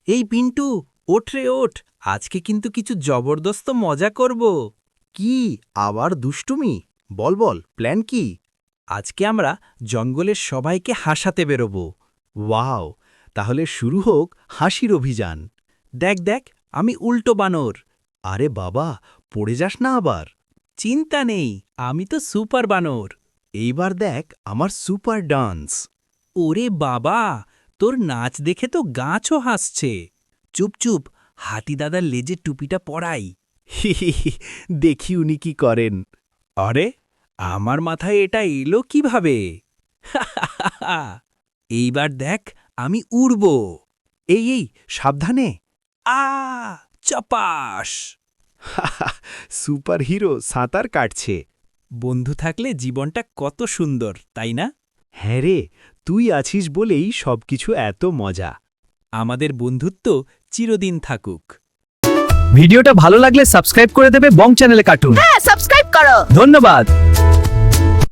এই পিন্টু, ওঠ রে ওঠ, আজকে কিন্তু কিছু জবরদস্ত মজা করব। কি আবার দুষ্টুমি? বল বল, প্ল্যান কি? আজকে আমরা জঙ্গলের সবাইকে হাসাতে বেরোব। ওয়াও, তাহলে শুরু হোক হাসির অভিযান। দেখ দেখ, আমি উল্টো বানর। আরে বাবা, পড়ে যাস না আবার। চিন্তা নেই, আমি তো সুপার বানর। এইবার দেখ আমার সুপার ডান্স। ওরে বাবা, তোর নাচ দেখে তো গাছও হাসছে। চুপ চুপ, হাতি দাদার লেজে টুপিটা পরাই। দেখি উনি কি করেন। আরে, আমার মাথায় এটা এলো কিভাবে? এইবার দেখ, আমি উড়ব। এই এই, সাবধানে। আ চপাস। সুপার হিরো সাঁতার কাটছে। বন্ধু থাকলে জীবনটা কত সুন্দর, তাই না? হ্যাঁ রে, তুই আছিস বলেই সবকিছু এত মজা। আমাদের বন্ধুত্ব চিরদিন থাকুক। ভিডিওটা ভালো লাগলে সাবস্ক্রাইব করে দেবে বং চ্যানেলে কার্টুন। হ্যাঁ সাবস্ক্রাইব করো। ধন্যবাদ।